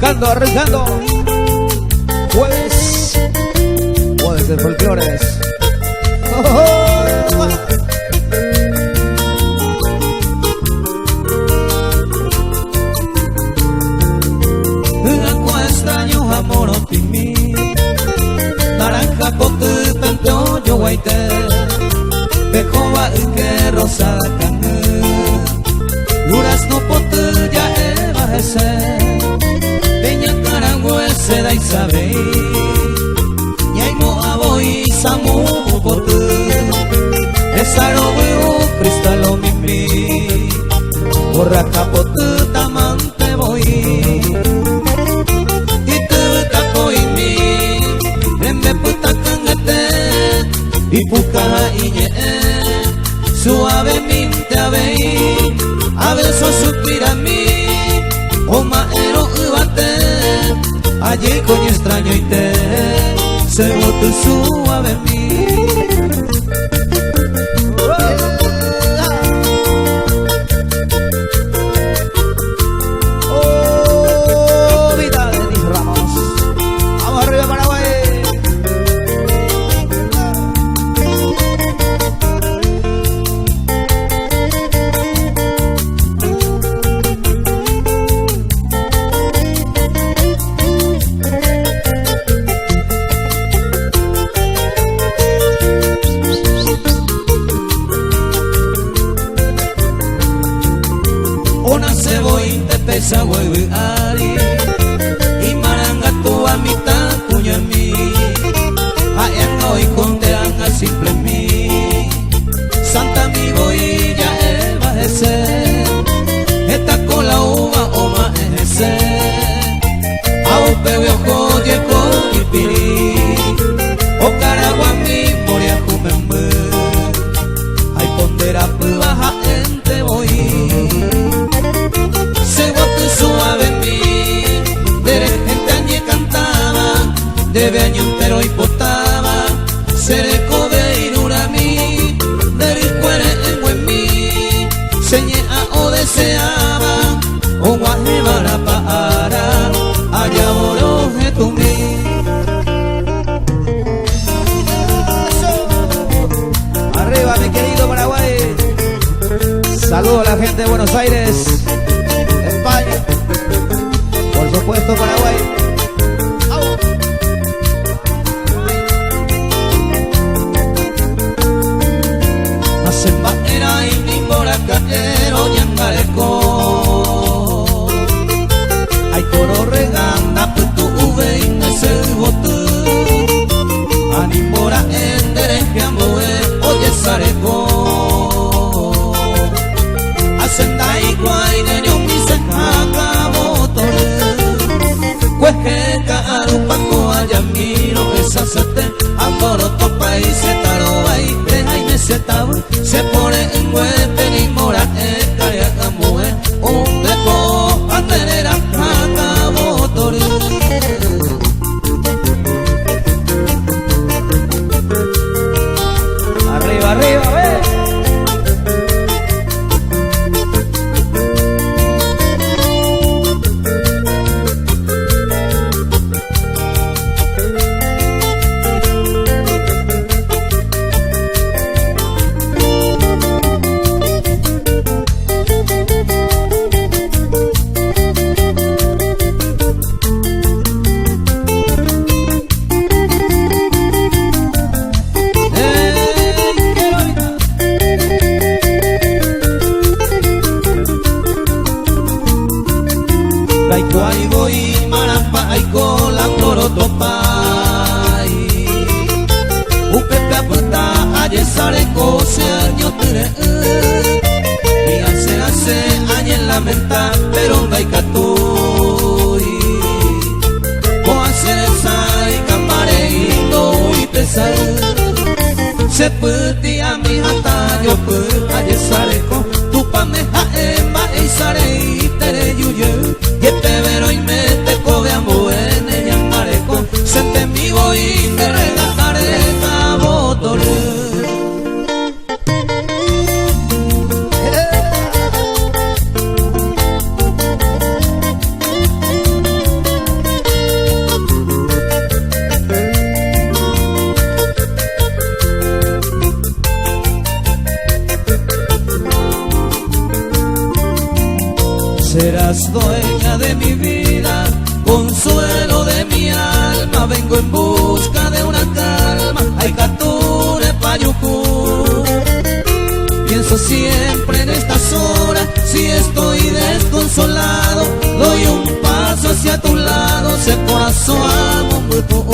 arrancando, arrancando. Jueves de folclores. Aku extraño amor optimi naranja kote pento yo waite bekoa uke rosa kange luras no pote ya eva hese peña karango ese da isabe yaimo aboi samu pote esaro veo cristalo mimi borra capote tamante voy Ipuka iñe suavemente a besos suspira mi oma ero ubate allí coño extraño y te se bote suave mi pesa huevo ari y maranga tu amita punya mi ayang hoy kondean a simple mi santa mi voy ya eva ese esta cola uva oma ese au pebe ojo de con mi piri o caragua mi moria kumembe ay pondera baja ente voy suave mi de gente añe cantaba debe año entero y potaba se le code y dura mi del cuere en buen mi señe a o deseaba o guaje para para allá boroje tu mi arriba mi querido Paraguay. Saludo a la gente de Buenos Aires, España, por supuesto Paraguay. Asemba era y ni moracaero ñangareco ay coro reganda putu uve y ese botu animora en dereje amboe oye sareco asenda y guay de ñomi se acabotore cueje carupaco ayamiro esa sete andoro topa y se taro ahí deja y me se tabo se pone en huepe ni mora caria camue un depo anderera acabotore Arriba, arriba, ve. Aiko aibo y marapa aiko la toro topai upepe aputa aye sareco se año tere y hace añe lamenta pero no hay catui o hacer sai camareito y pesar se puti a mi hata yo put aye sareco tu pameja ema y sarei tere yuye Yepe vero y me te coge a moene y amareco sente mi voy y me regajaré cabotole eras dueña de mi vida, consuelo de mi alma. Vengo en busca de una calma, ay Cature Payucú. Pienso siempre en estas horas, si estoy desconsolado, doy un paso hacia tu lado, ese corazón amo mucho.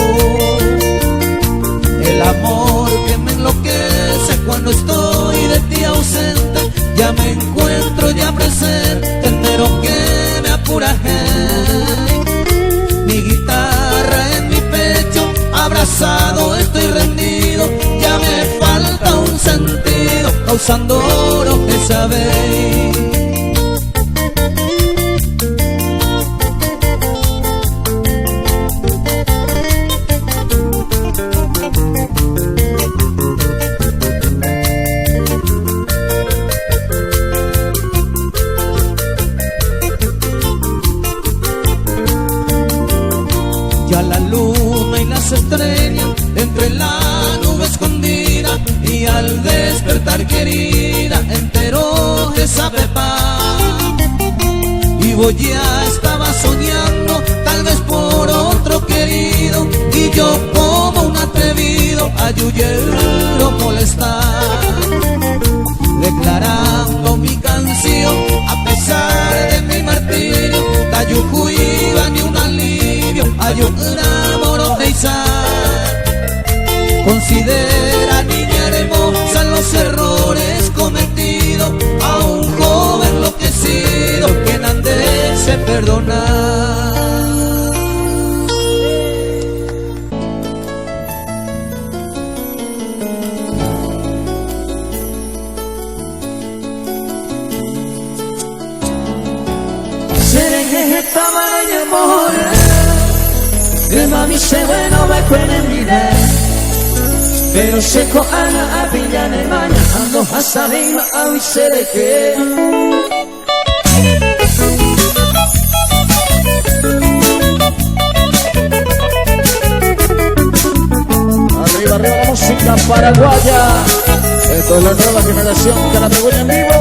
El amor que me enloquece cuando estoy de ti ausente, ya me encuentro ya presente, pero que me apura. Mi guitarra en mi pecho, abrazado estoy rendido, ya me falta un sentido, causando lo que sabéis. Ya la luna y las estrellas entre la nube escondida, y al despertar querida entero que sabe paz. Y vos ya estaba soñando, tal vez por otro querido, y yo como un atrevido ayuyero molestar, declarando mi canción a pesar de mi martirio. Tayucu iba ni un alivio, hay un amor de Isaac. Considera, niña hermosa, los errores cometidos, a un joven enloquecido que nadie se perdona. Tamaño amor, que mami se bueno me pueden mirar, pero se coana a pillane maña, ando a salir a de que. Arriba, arriba la música paraguaya, esto es la nueva generación que la pegó en vivo.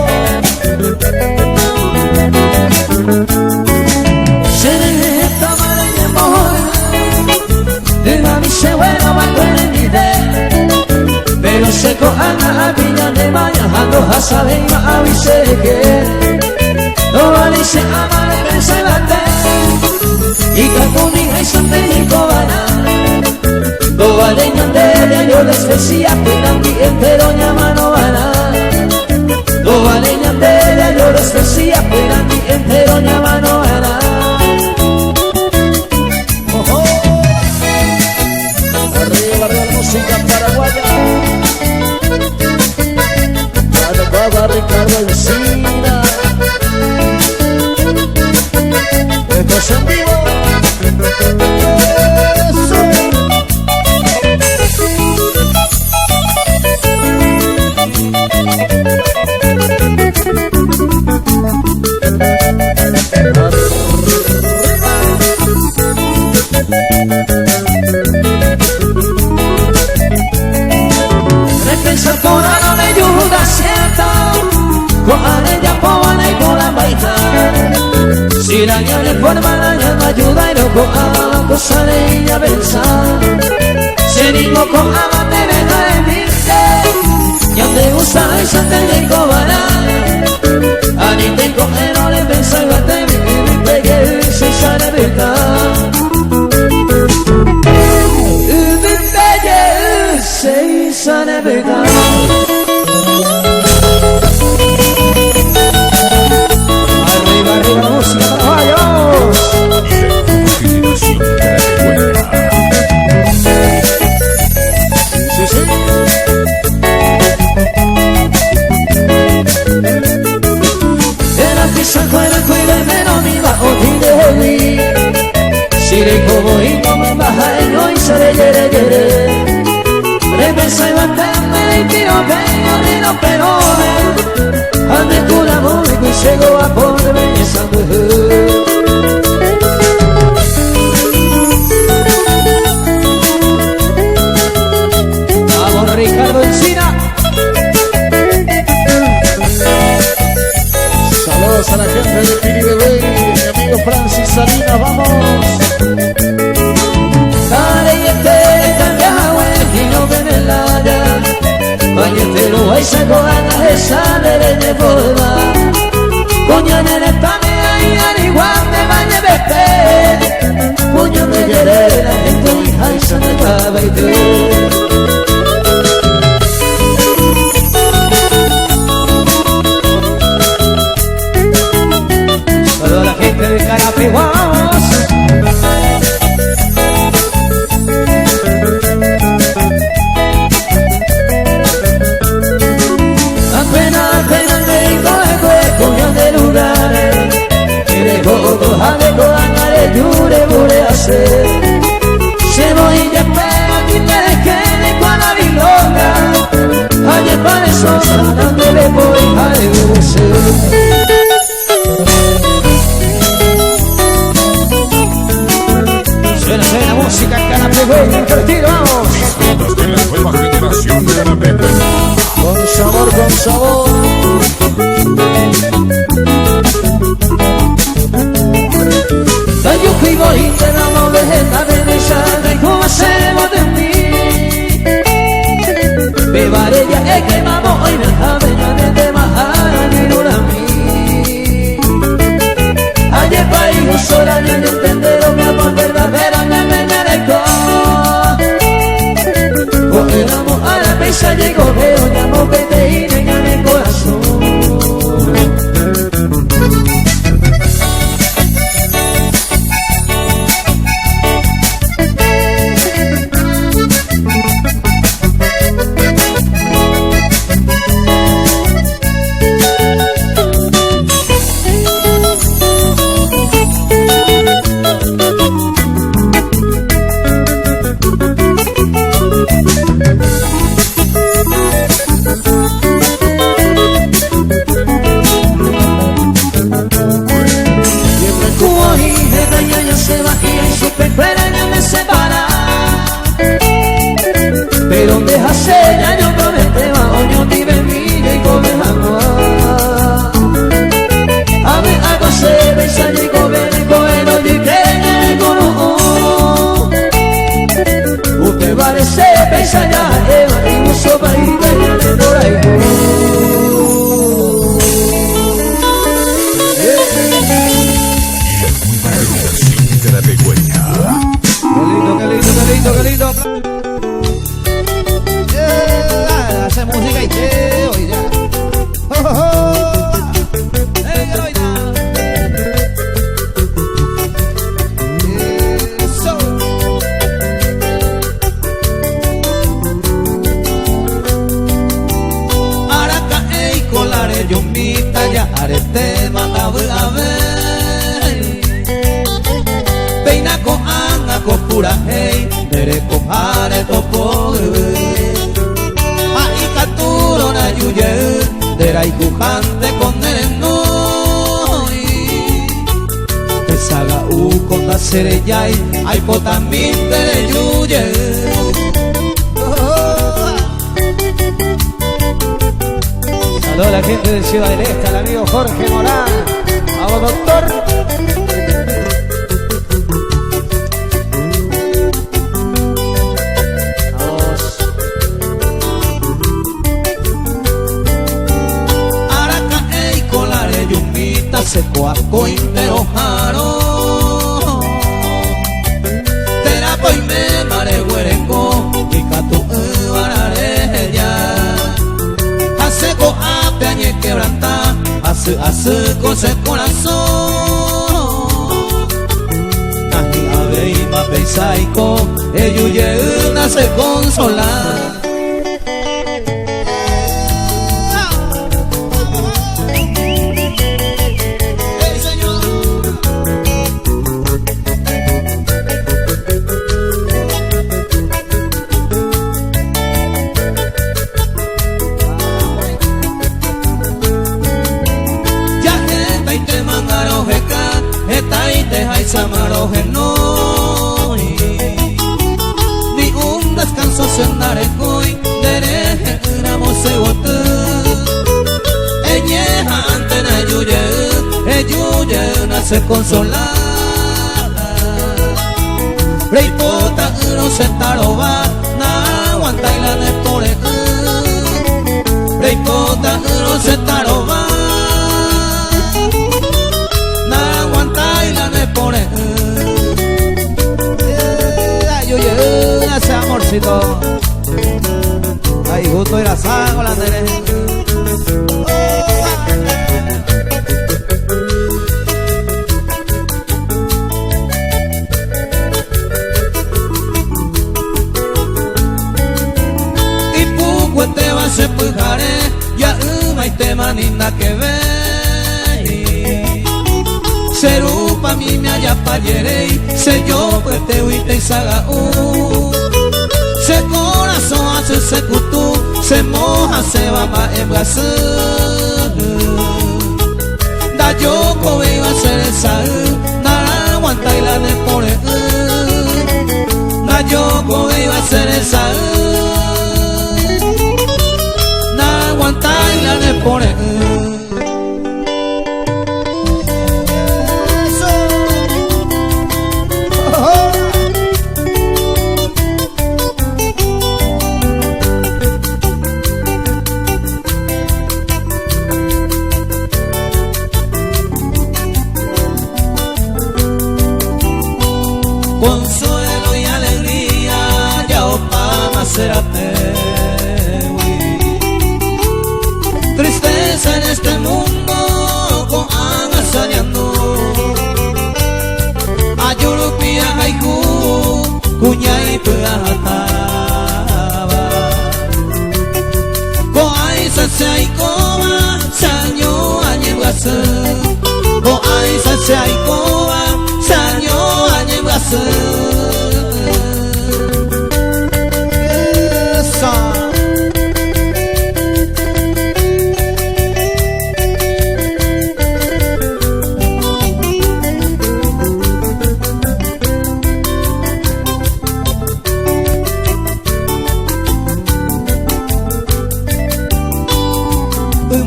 Se bueno va con el video, pero se cojan a piña de mañana, ando a saber a avise que no vale se ama de pensar en la y que con mi hija se te dijo no vale ni ande yo les decía que también pero llama no vale no vale ni ande yo les decía que también pero llama no vale. Música paraguaya, para Ricardo Encina, esto es en vivo. Repensar no le ayuda cierto, con ella pobana y con la baita. Si la niña le forma la llama ayuda y no con cosa de ella pensar. Si digo con amante venga de mirte, ya te gusta esa te digo para. A ni te coge no le pensa y bate mi pegue se sale verdad. Se sale verdad. Arriba, arriba la música paraguayos. Sí, sí. Era que sacó el cuide menos mi bajo tinde. Si le como y no me baja y no hice de yere. Repensa y baterme y tiro peño y no perone. Ande tu la música y llegó a por belleza mujer. Vamos Ricardo Encina. Saludos a la gente de Piri Bebé. serena estoy hija de babaite. Saludos a la gente de Carapeguas. Apenas me coge de lugares y de gogo a de coangare yure bure hace se voy de pena y te quede con la bilonga ayer para eso donde le voy a Suena música Carapegueña, divertido, vamos. Disfrutas de la nueva generación de Carapepe. con sabor, con sabor. Yo fui bonita, no me dejes de besar, ¿cómo hacemos de mí? Bebaré ya es que vamos hoy, me la de bajar ni no la mí. Ayer país no sola ni de entender lo que amor verdadero me merezco. Éramos a la mesa, llegó, pero ya no vete y venga en el corazón. Pero deja ser, ya yo promete, bajo ti me mire y come agua. A ver, hago se besa y come bueno y cree con usted parece besa ya, Eva y un sopa y bella de Doraemon. Qué lindo, qué lindo. Hace música y te oye ya. ¡Oh, oh, oh! Eso. Araca y colare yo mita ya arete matabu a ver. Peina ko anga ko pura hey dere ko pare to pobre. Na yuye derai kujante con el noi pesaga con la sereyai ay potamín de yuye. Saludos a la gente de Ciudad del Este, al amigo Jorge Morán. Vamos, doctor. Se coaco y me ojaro Terapo y me mare huerengo y catu barare ya hace ko apeañe quebranta hace cose corazón nahi ave y ma peisaiko eyuye nace consolar. Samaro genoi ni un descanso senare koi dereje unamo se wotu eñe ante na yuye na se consolada reipota uno se taroba na aguanta y la de pore reipota uno se taroba na aguanta y la de pore propósito. Ay, justo era sango la nene. Y poco te va a se pujare, ya uma y tema ninda que ve. Seru pa mi me haya payerei, se yo pues te huite y saga se corazón hace se kutu, se moja se va ma en da yo cobe iba a ser esa nara aguanta y la ne pone da yo cobe iba a ser esa nara aguanta y la ne pone consuelo y alegría, ya opama será tristeza en este mundo, con agasañando. Ayurupia haiku, cuña y pegataba. Con aisa se aikoba, saño añeguasa. Con aisa se aikoba, saño añeguasa.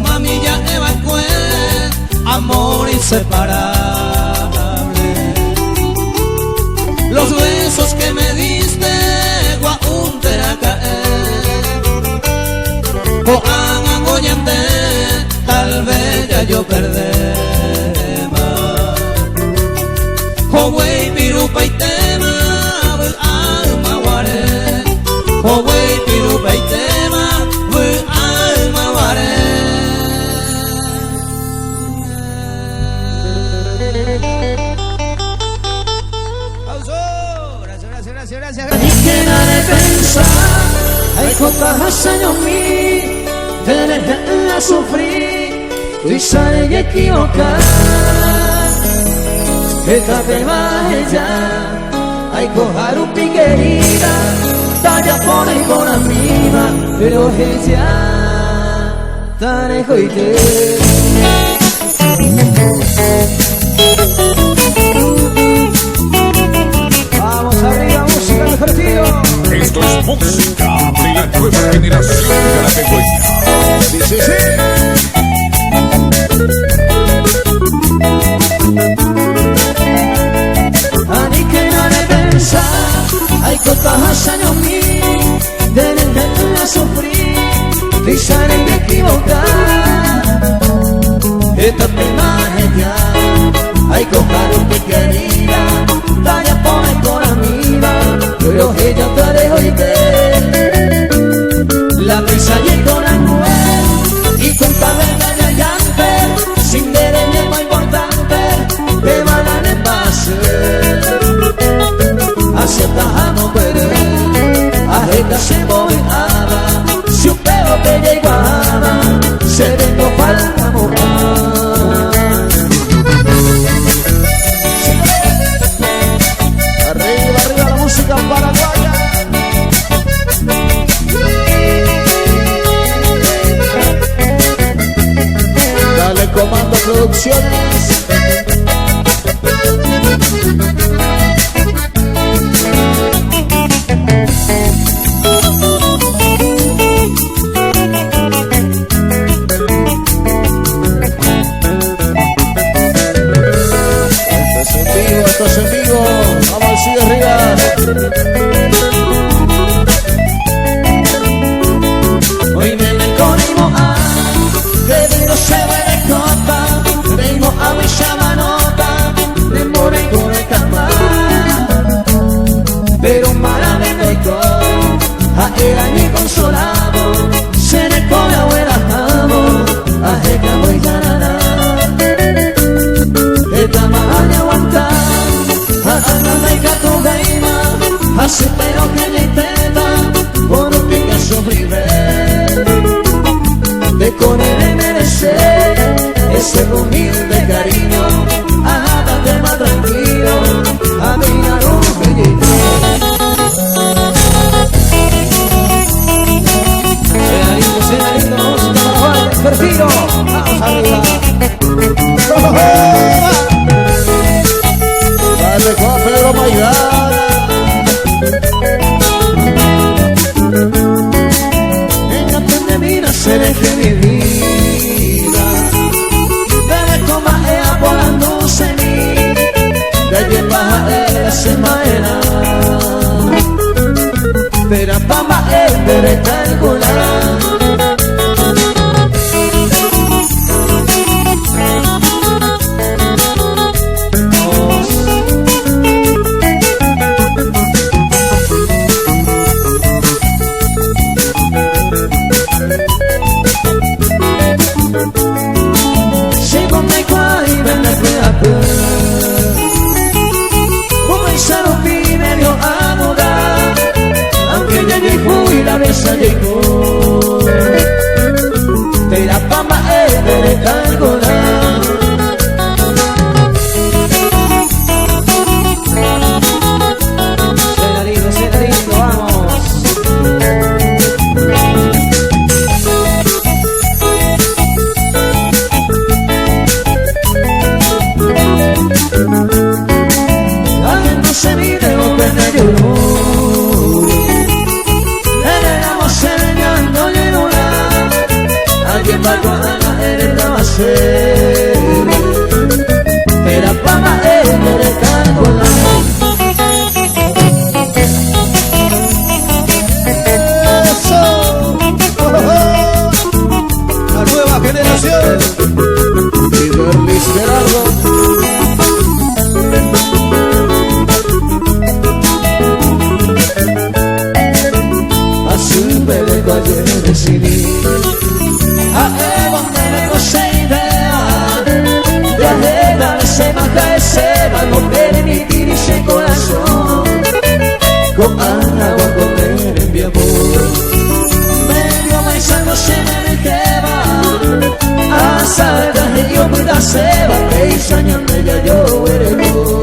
Mami ya evacué, amor inseparable. Los besos que me diste, guaún te a caer. O angoyante, tal vez ya yo perdema. O wey pirupa y tema, alma guare. O wey pirupa y tema, alma guare. Gracias. Ni que nada de pensar, hay cosas años mí, tener a sufrir, y sabe que equivocar, esta tema ella, hay cojar un piquerita, talla pone con la misma, pero ella, tan egoísta. Esto es música de la nueva generación de la pecueña. Sí, sí, sí. Ani que no le pensar, hay cosas años mí, de a sufrir, risa de equivocar. Esta pena ya, hay cojar un piquerita, vaya pone con la misma. Pero ella te dejo y te la prisa y con la mujer y con taberna y allante sin derecho más importante te van a pase aceptamos pero a esta se moviaba si un peo te llegaba se vengo para la mujer. Arriba la música paraguaya. Dale Comando Producciones. Esto es en vivo, vamos así arriba. Hoy me conimo a que no se ve de copa, vengo a mi chamanota, me moré con el cama. con él merecer ese humilde cariño. Hágate más tranquilo, a mí no me Senadito, música para Perfiro, vamos arriba. Dale con Pedro Maidana. Ella te mira ser que mi vida. Dale coma ea volando se mi. De lleva ea se maena. Pero pamba es de calcular. Llegó de la pamba de Calgona. Senadito, vamos. Alguien no se mide o puede llorar. Era pama de Calgona. Eso. La nueva generación. Líder Luis Gerardo. Así me dejo ayer decidir. Se baja ese va no permitir ese corazón con agua comer en mi amor. Medio paisano se me quema a salga yo me da seba que soñando ya yo eres tú.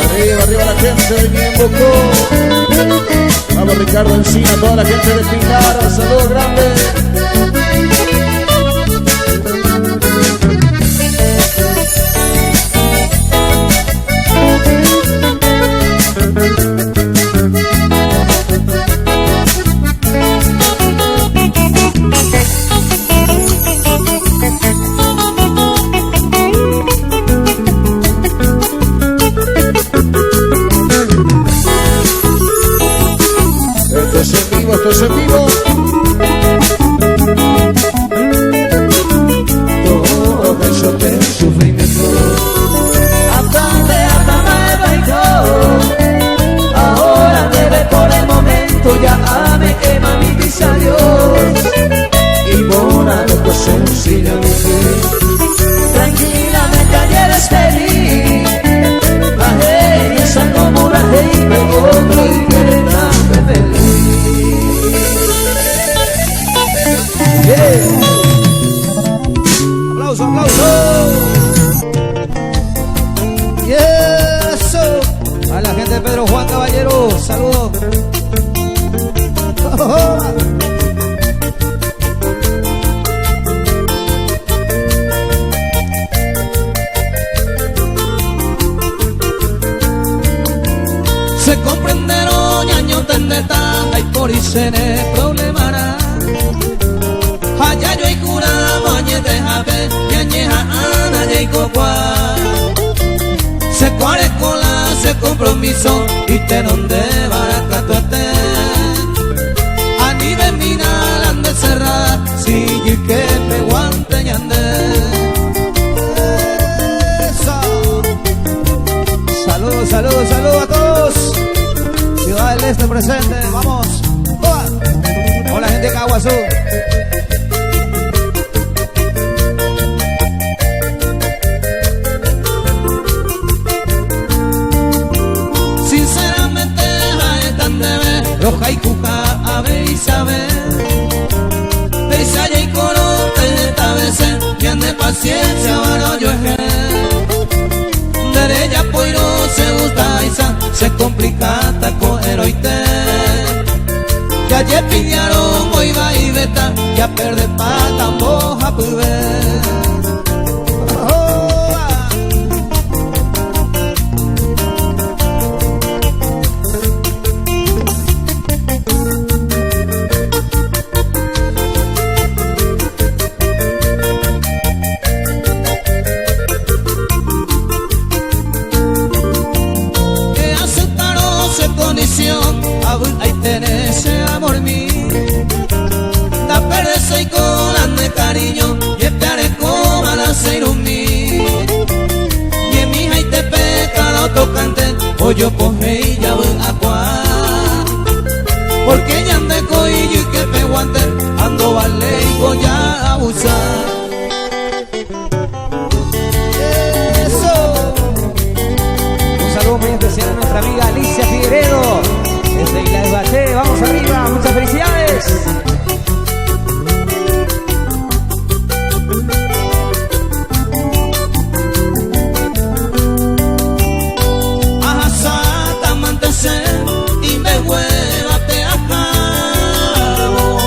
Arriba la gente de Ñembocó. Vamos Ricardo Encina, toda la gente de Pinar, un saludo grande. Esto es en vivo. Todo eso de sufrimiento hasta me bailó. Ahora debe por el momento ya me quema mi pisa Dios. Y por algo sencillamente tranquilamente ayer despedí. Bajé y esa como la hey, pero otro y quiere darme feliz. Yeah. Aplauso, aplauso. Y eso. A la gente de Pedro Juan Caballero, saludos. Se comprenderán años de tanda y por isene problemará. Allá yo y curamos añe de jabe y añeja ana y cocua. Se cuare cola, se compromiso y te donde baraca tu ate. A nivel mirar ande cerrada, si y que me guante ñande. Saludos, saludos, saludos a todos. Ciudad del Este presente, vamos. Hola gente de Caguazú. Sinceramente, están de ver, roja y cuca. paciencia bueno yo de ella poiro se gusta isa se complica con heroite ya ayer piñaron hoy va y beta ya perde pata moja puve ahí tenés ese amor mío da pereza y colan de cariño y esperaré como a la seirumí y en mi hija te peca la tocante o yo coge y ya voy a cuar porque ya ande coillo y que peguante ando vale y voy a abusar. Muy especial a nuestra amiga Alicia Figueredo desde Isla de Baté. Vamos arriba, muchas felicidades. Ajasata mantese y me hueva te acabo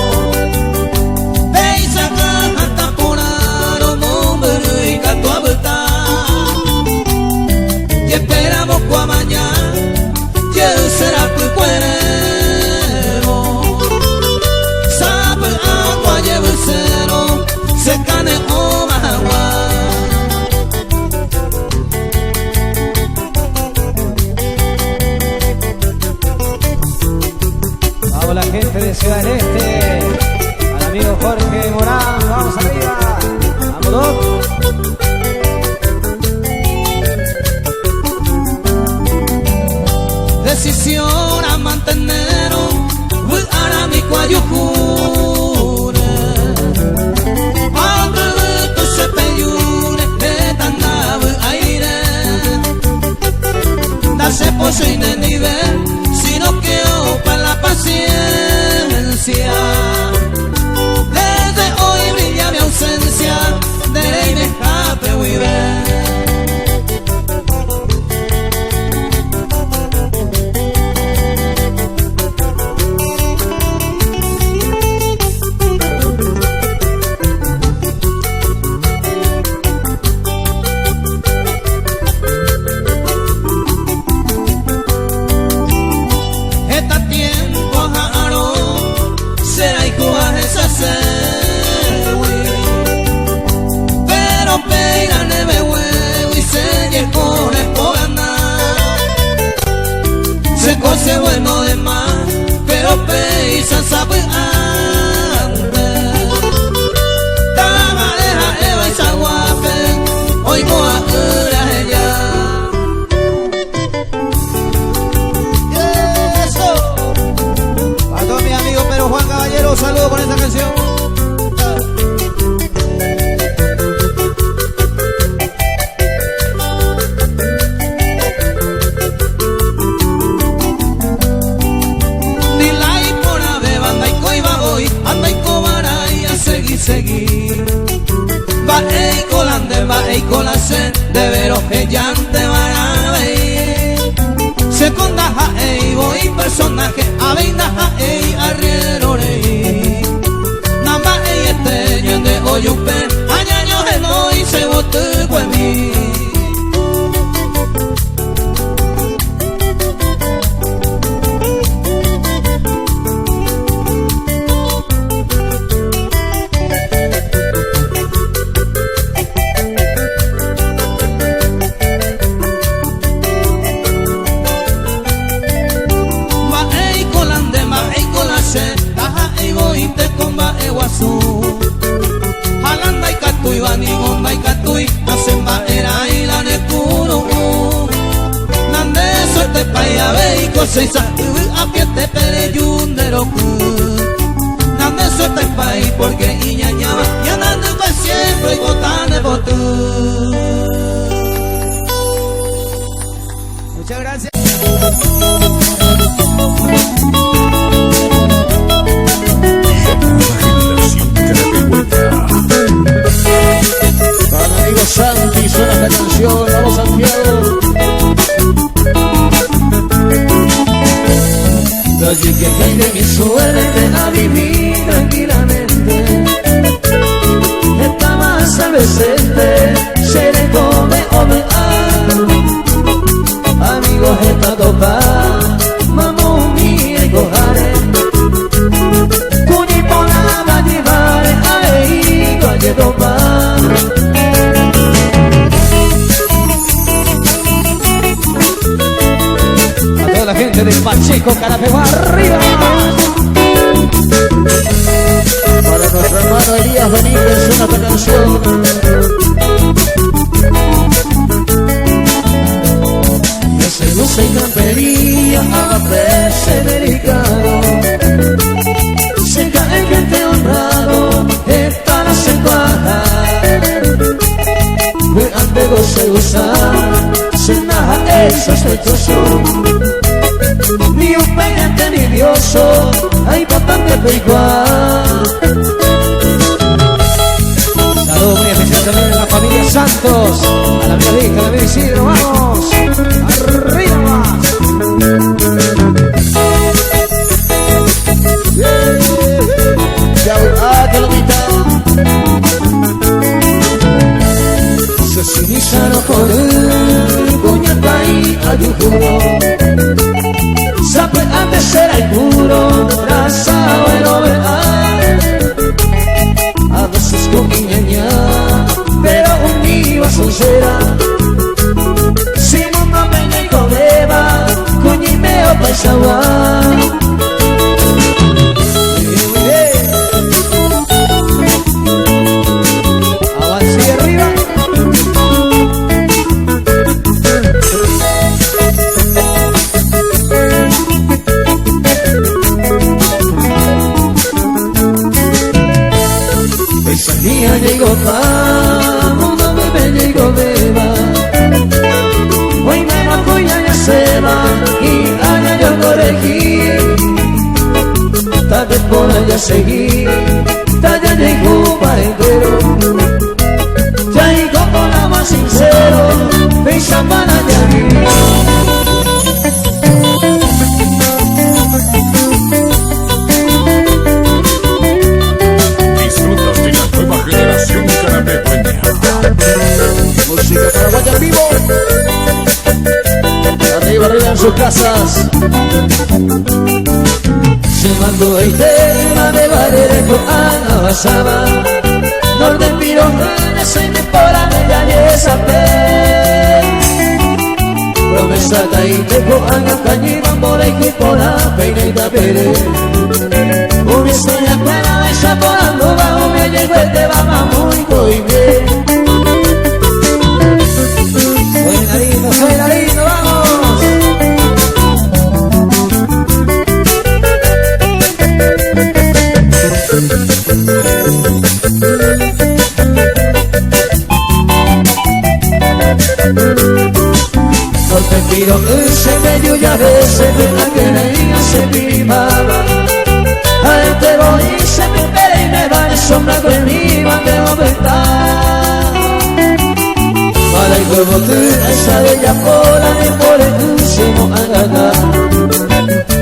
veis acá hasta por aro mombre y cato a vuelta y esperamos cua mañana yo será tu cuervo sabe agua llevo el cero se cane o más agua. Vamos la gente de Ciudad del Este al amigo Jorge Morán, vamos arriba, vamos dos. Decisión a mantenernos ahora mi cuello jure aunque tú se peyure de tan aire darse por sin el nivel sino que para la paciencia desde hoy brilla mi ausencia de ir escape huir. Pero pega neve huevo y se llegó por ganar se cose bueno de más pero pesa sabe antes la mareja Eva y Zaguape hoy moa era ella. Eso para todos mis amigos pero Juan Caballero saludo con esta canción. Seguir va y colande va y colase de veros que ya te van a ver segunda ja y voy personaje a veina ja y arriero rey namba y este de hoy un pe añaño el no y se bote cuemi. Jalanda y Catuy, Banigomba y Catuy, Asemba era y la Necuro. Nande suerte paya ve y cosecha, a pie te pereyundero. Nande suerte pay porque iñañaba, y andando para siempre y botane botú. Muchas gracias. La generación carapehueca. No llegué de mi suerte a vivir tranquilamente. Estaba salvecente, se le come amigos esta topa, mamá mía y cojare. Cuni pola va llevare, ahí coye topa. La gente de Pacheco, Carapeguá, arriba. Para nuestro hermano Elías Benítez, una canción. Me seduce y campería a verse delicado. Se cae gente honrado, estará sentada. Me andego se usa, se naja el sospechoso. Ni un peine envidioso, hay bastante peigual. Saludos muy especial también a la familia Santos, a la amiga Vista, a la amiga Isidro, vamos, arriba más. Que lo quita. Se sinizaron con el puñata y ayudo. Sabe antes era el puro, trazado el overal. A veces con mi ñaña, pero un iba sincera. Si mundo peña y cobeba, cuñimeo paisawa. Avance y arriba. Día llegó pa, mundo me llegó beba. Hoy me va cuya ya se va y allá yo corregí. Tal vez por allá seguí, allá llegó pa entero. Ya llegó con la más sincero, piensa para allá música paraguaya en vivo. Arriba, arriba en sus casas. Se mandó el tema de Vallejo a la basaba. Donde piro se me pora media y esa pe. Promesa caíte con años cañiban por ahí que por la peina y tapere. Una historia clara de esa porando bajo me llegó el te va muy bien. Suena lindo, vamos. No te pido ese medio y a veces de la querencia se primaba. A este voy y se me pere y me va en sombra con mi que no me está. Para el cuerpo tú, esa bella pola de por el último agaga.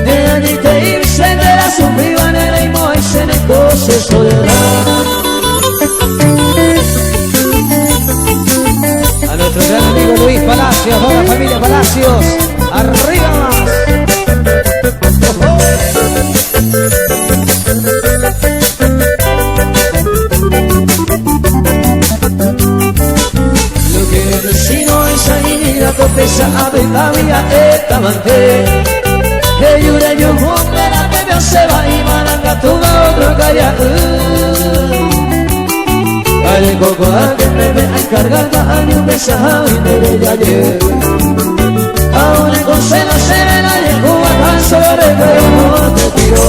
De allí te irse de la sufriba en el imo y se ne cose soledad. A nuestro gran amigo Luis Palacios, toda la familia Palacios, arriba más. Esa ave había esta manté que yura yo hombre la que veo se va y malanga tuvo otro calla. Vale coco a que me ve a encargar año un besaje y me ve ya ayer. Ahora con cena se ve la llegó a canso de pero no te tiro.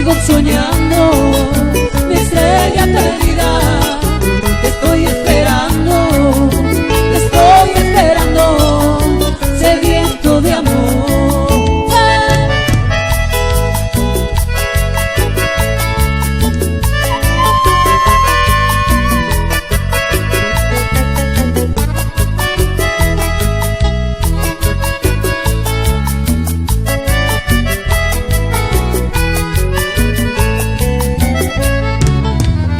sigo soñando, mi estrella perdida. Te estoy esperando, sediento de amor.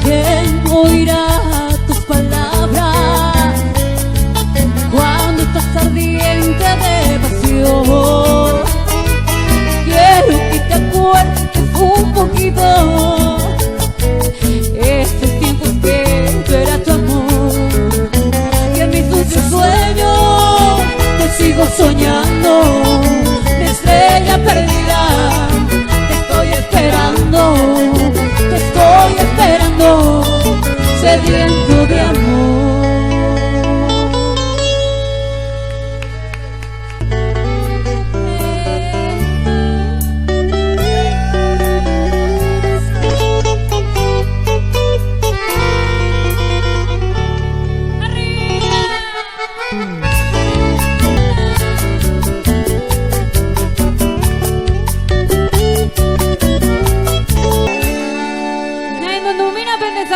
¿Quién oirá tus palabras cuando estás ardiente de pasión? Quiero que te acuerdes un poquito, este tiempo que era tu amor. Y en mis dulces sueños te sigo soñando, mi estrella perdida. Te estoy esperando, sediento de amor.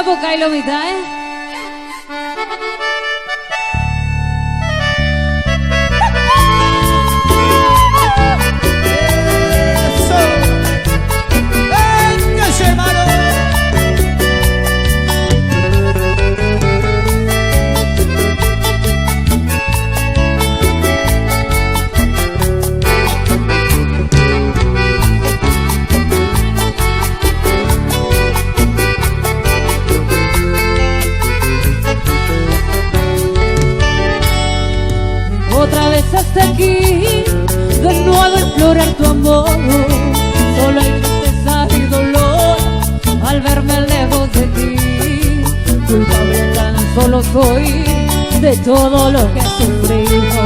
Boca y lo mitad, Eso. Venga, hermano. otra vez hasta aquí, de nuevo explorar tu amor. Solo hay tristeza y dolor al verme lejos de ti. Culpable tan solo soy de todo lo que he sufrido.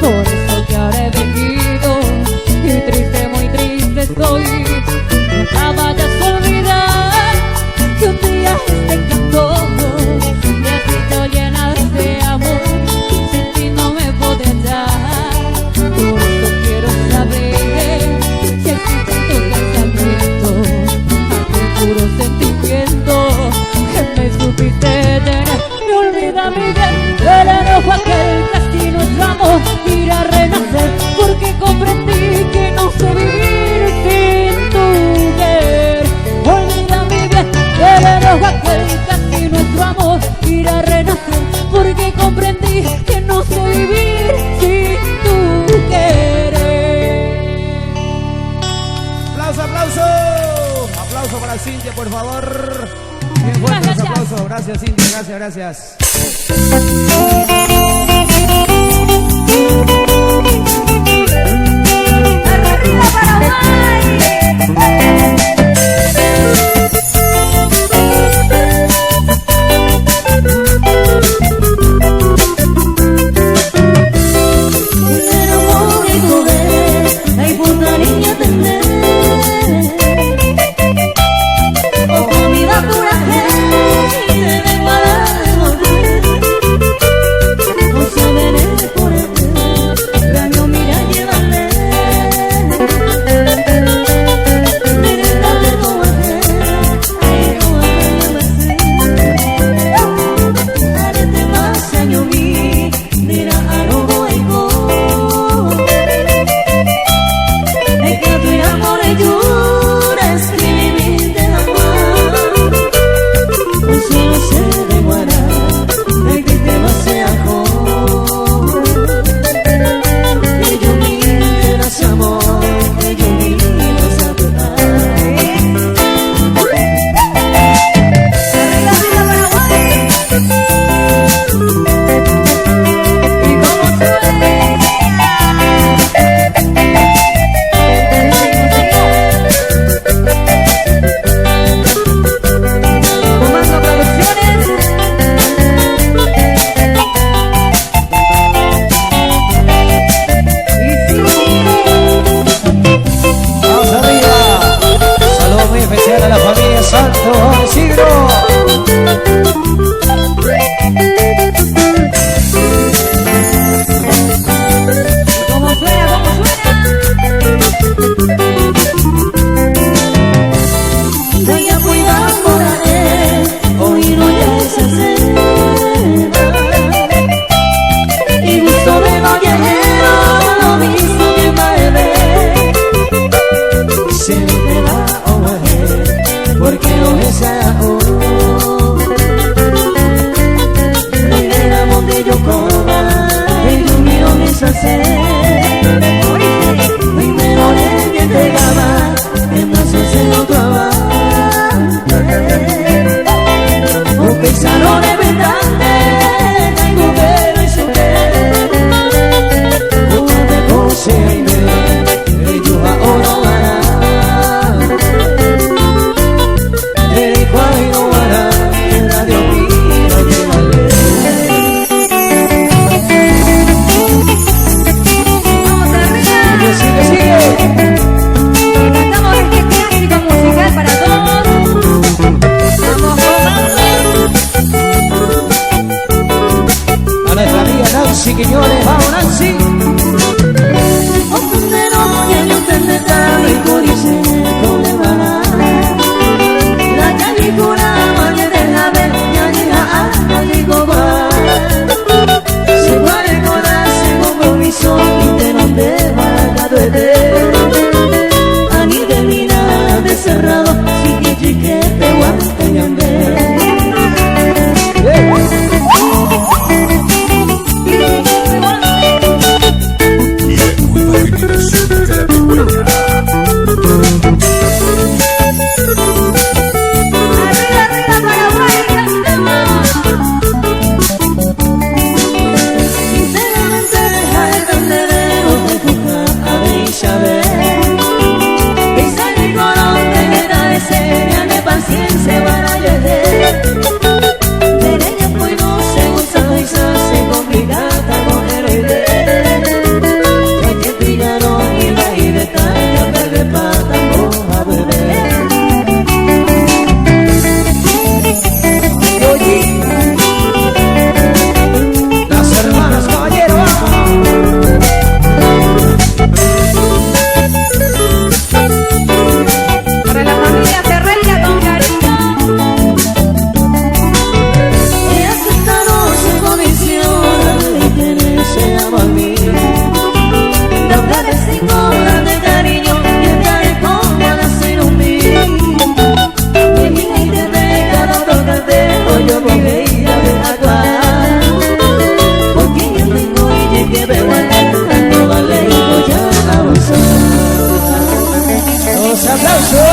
Por eso te habré venido y triste, muy triste estoy. Nunca vayas a olvidar que un día te encantó. Me has dicho llena de amor, sin ti no me podré dar. Por eso quiero saber si existen tus pensamientos, aquel puro sentimiento que me supiste tener. Me olvida mi bien, el enojo aquel casi nuestro amor irá a renacer, porque comprendí que no sé vivir sin tu querer. Olvida mi bien, el enojo aquel casi nuestro amor irá a renacer, porque comprendí que no sé vivir sin tu querer. ¡Aplauso, aplauso! Aplauso para Cintia, por favor. Bien fuerte ese aplauso. Gracias, Cintia. Gracias, gracias. ¡Arriba Paraguay! especial a la familia Santos Isidro. ¿Cómo suena? ¿Cómo suena? Voy a cuidar por él, hoy no es hacer. Y gusto de noviero, lo mismo que baile. Se me va a oír, porque no es aún. Me amo de yo coma, de yo mío es hacer. Primero le que te gama, que más se lo clava. Un pesaro de verdade, tengo vero y su querer. Una de José Aime, ellos ahora van. El cual no hará, la Dios mío, llévale. Vamos arriba. Sigue, sigue. Cantamos este clásico musical para todos. Vamos A nuestra amiga Nancy Quiñones, vamos Nancy. cerrado, si que chiquete guante La nueva generación de la pecueña. Arriba, arriba, Paraguay, cantamos. Sinceramente deja el tendedero de juzgar a Isabel. Pisa el colón de verdad de seria de paciencia para llover. Derecha pues no se gusta y se hace complicada con el idea. Hay que brillaron y la libertad de pata moja bebé. Las hermanas caballero, Para la familia Ferreira con cariño. He aceptado su condición de tenerse a mí. De hablarles sin cobrar de cariño y estar con ganas sin humilde. De mi gente de cada otro cartero yo mi veía de actuar. Porque yo tengo y que me guardar, no vale y voy a avanzar. los aplausos.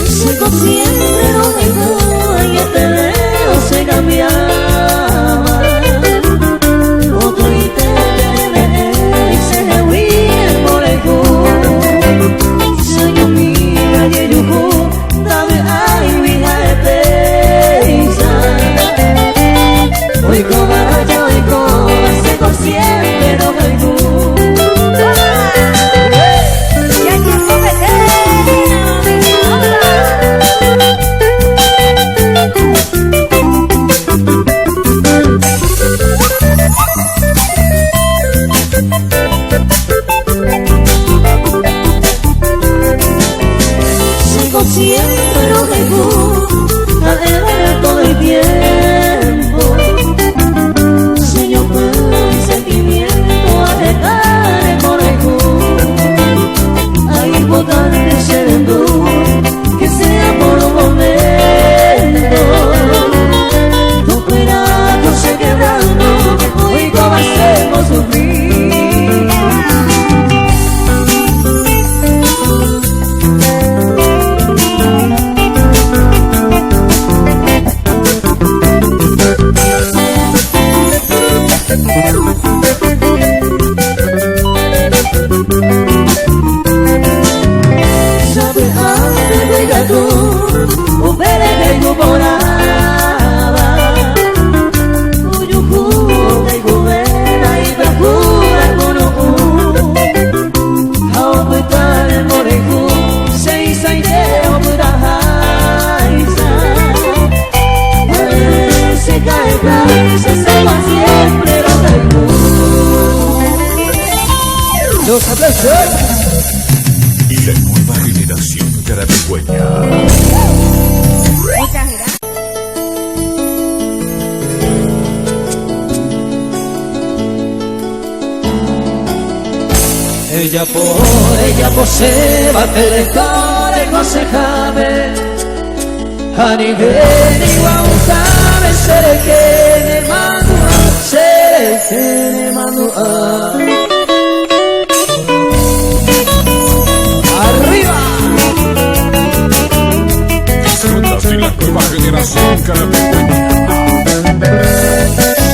Sigo siempre lo mismo y este leo se cambiaba. Otro y te y se huye por el culo. Soy amiga y el yujú, dame ay vieja de pesa. Hoy cobarde, hoy cobarde, se con siempre no me gusta. Y hay que cometer. Sigo siempre lo que gusta de ver todo el tiempo. Señor, con sentimiento a dejar por el culo. Hay importante ser en duro, que sea por un momento. Tu cuidado se quebrando, hoy como hacemos sufrir. Y la nueva generación carapegüeña. Muchas gracias. Ella por se va a telecore aconsejame Hani beni wa usame serekene manua ¡Arriba! Disfrutas de la nueva generación carapegüeña.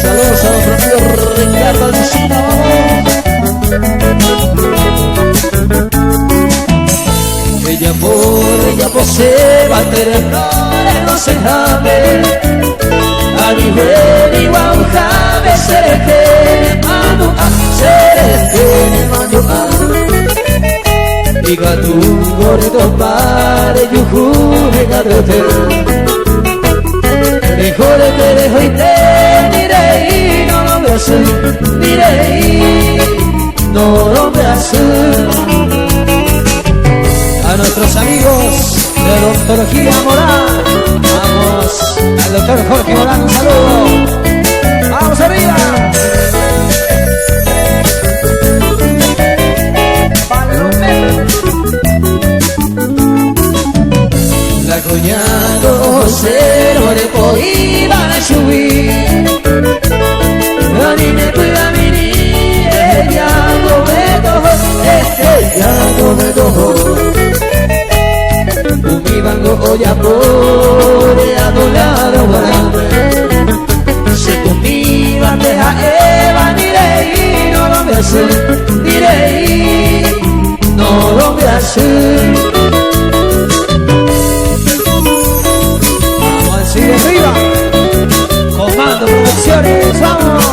Saludos a nuestro amigo Ricardo Alcina. Ella por se va a telecore aconsejame Hani beni wa usame serekene manua Iga tu gordo pare yuhu megadrote Dejo y te direi no lo veas direi no lo veas a nuestros amigos de Odontología Morán vamos al doctor Jorge Morán un saludo vamos arriba. La coñato cero de poiva la subir Ani ne pueda mini ella come todo mi bango oya por adolado grande se conviva deja Eva direi no lo voy a hacer direi no lo voy a hacer. Sigue arriba, Comando Producciones, vamos.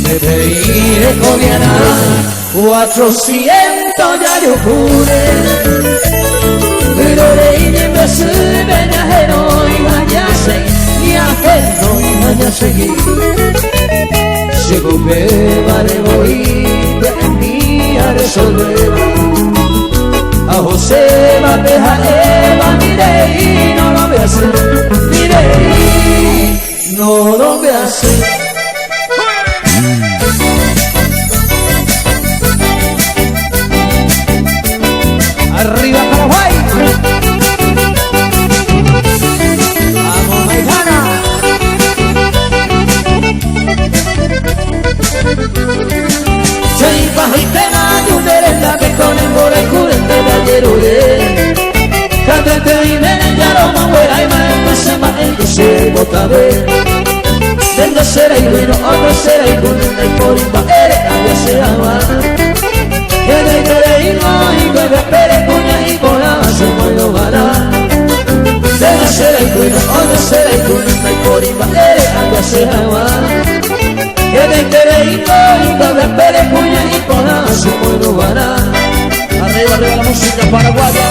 Desde iré comiana 400 ya yo pude, pero de ir en Brasil venajero y vaya a seguir, y ajeno y vaya a seguir. Se golpea de boite en día resolver a José va a dejar Eva mirei no lo voy a hacer mirei no lo voy a hacer. Arriba Paraguay vamos Maidana. Soy bajo y pena de un derenda que con el bora y curente de ayer oye Cantante y merenga aroma fuera y más se más el que se bota ver Venga será y bueno, otro será y con el por invadere cambia se ama Que de creíno y que me espere cuña y con la se muero para Venga será y bueno, otro será y con el por invadere cambia se ama Que de creíno y que me espere cuña y con la se muero para Arriba, arriba la música paraguaya.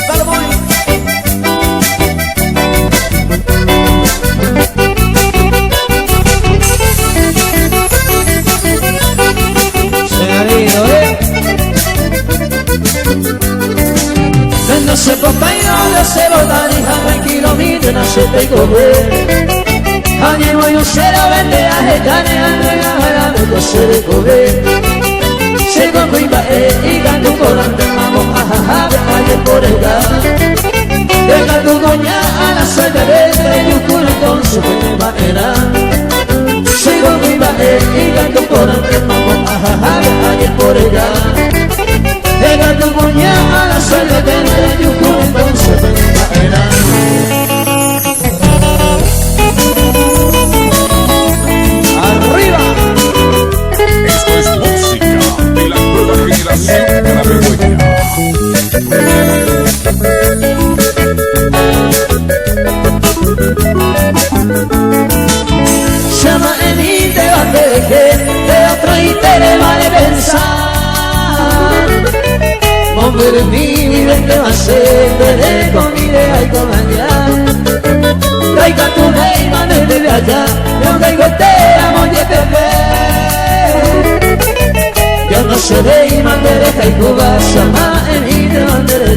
Dale, boy. Se ha ido, no se copa y no se botan hija tranquilo, mire, no se te coge. Añe voy un cero, vende a jetane, a regalar, no se le coge. Se coge y va, y canto por ante mambo, ajaja, ayer por el gas. Deja tu doña a la suerte de y un culo entonces me va a quedar. Se coge y va, y canto por ante mambo, ajaja, ayer por el gas. Deja tu doña a la suerte de y un culo entonces me va a quedar. ¡Arriba! Esto es música de la nueva generación carapegüeña. Llama en y te va a dejar de otro y te le vale pensar. Hombre de mi vida que va a ser de se ve y mandere kaikuba sama en ide mandere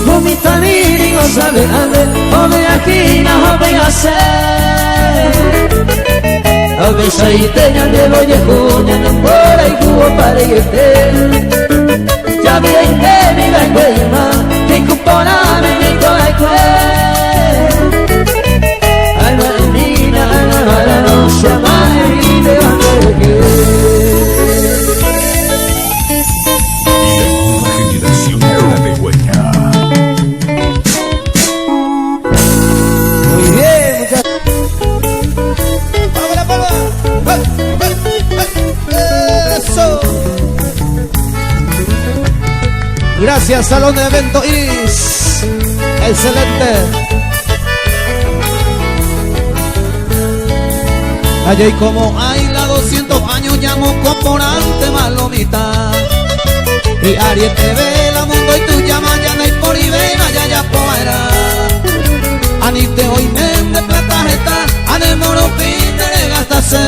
Mumitani no sabe ande, ode aquí no ode hacer. Ode saiteña de lo yehuña, no por ahí cubo para irte. Ya vi en que mi venguema, que cupona me nico de cue. Ay, menina, ay, no se ama y de bandera. Gracias, Salón de Evento Iris. Excelente. Allá y como hay la 200 años llamo componente malomita. Y Aries TV, la mundo y tú llamas ya no hay por Ibera, ya poera. Anite hoy mente plata jeta, anemoro pindere gastase.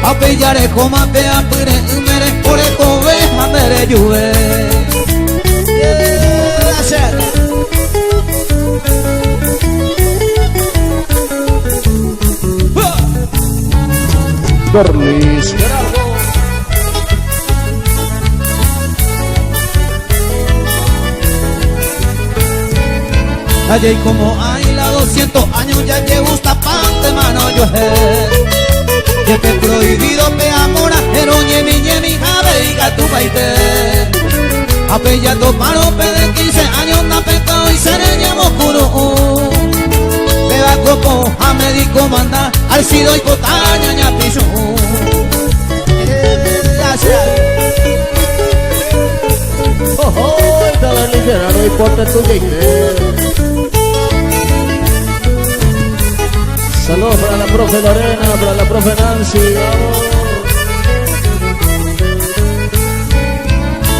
A pillare coma pe a pire, mere por ecobe, mandere lluve. Dorlis Allá y como hay la 200 años ya que gusta pan de mano yo que te prohibido pe amora pero ñemi jave y gatu baite apellando paro pe de 15 años na pecado y se reñamos curo te va copo a médico manda al sido y cotaña ña piso Dale ligera, no importa tu llegué. Saludos para la profe Lorena, para la profe Nancy, vamos.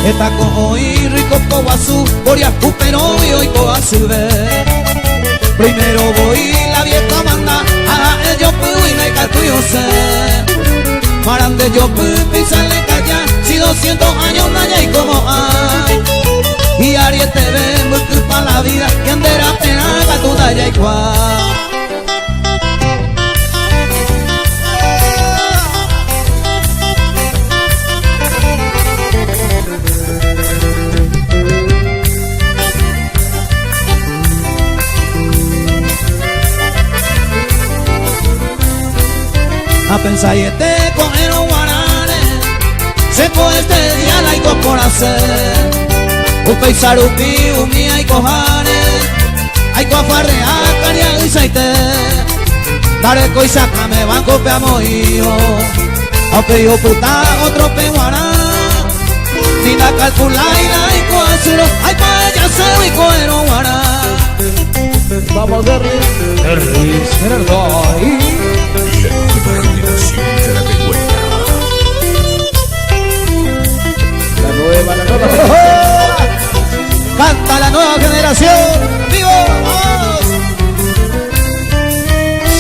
Está con hoy rico coazú, boria pero y hoy coazú primero voy la vieja manda, a ellos puy me calcuyo sé. Marande yo puy pisarle calla, si 200 años naya y como hay. Y Aries TV, muy culpa la vida, que andera pena, tu daya y cual. A pensar y este coger un guarane, se puede este día la iko por hacer. Un peisarupi, un mía y cojane, hay cofarre a caria y saite. Dare coisa que me banco pe amoío, a peyo puta otro pe guará. Ni la calcula y la iko azuro, hay pa ella se y coger un guará. Vamos a verle. La nueva. Canta la nueva generación. ¡Vivo! ¡Vamos!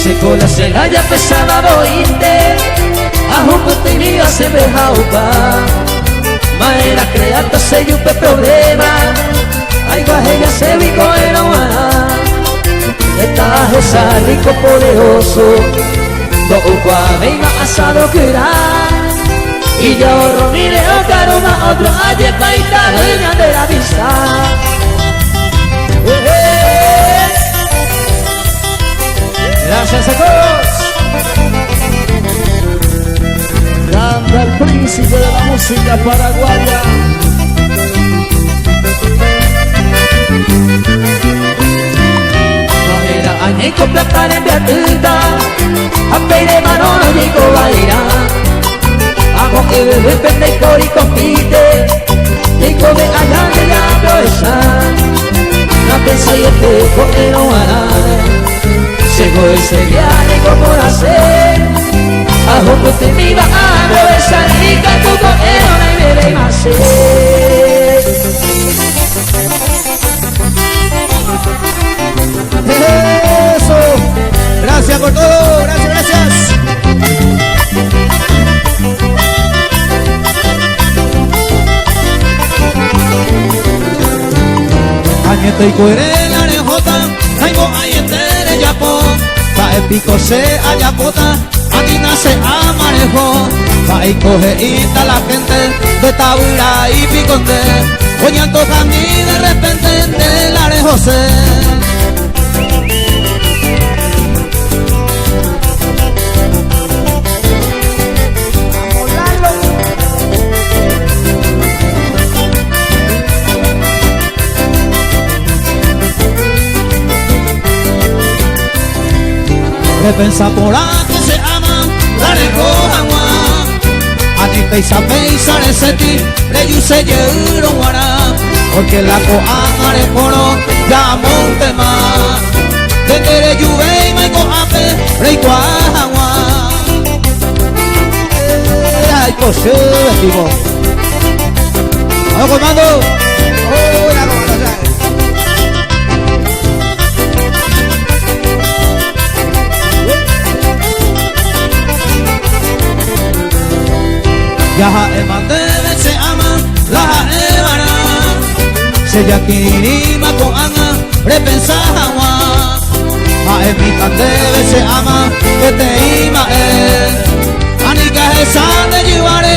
Se cola se haya pesada boite, a junto y mío se ve jaupa. Maera creata se yupe problema, ay guajeña se vico en aguana. Esta esa rico poderoso, do uguave y ma asado cura. Y yo romire o caroma otro aye paita leña de la vista. Gracias a todos. Canta el príncipe de la música paraguaya. plakaren beatuta Apeire manolo niko baira Amoke bebe pendeiko kompite Niko be ayande ya broesa Na pensa y efeco eroara Sego ese viaje como la sed Ajo que te viva a broesa Nika tuko erona y bebe mase Eso, gracias por todo, gracias. Añete y cuere la arejota, traigo ayetere yapo, pa el pico se ayapota, aquí nace amarejo, pa y coge ita la gente de Tabuira y Piconte, oñando camino de repente del arejose. Repensa por que se ama, la recoja agua. Ani peisa peisa reseti, reyu se llero guara. Porque la coama de coro, ya monte más. De que re yuve y me coape, rey agua. Ay, cosé, tipo. Vamos, comando. Oh, la comando. Yaha emandebe se ama, laha ebara Se yakirima ko anga, repensa hawa Ha emitandebe se ama, que te ima Anika esa de llevare,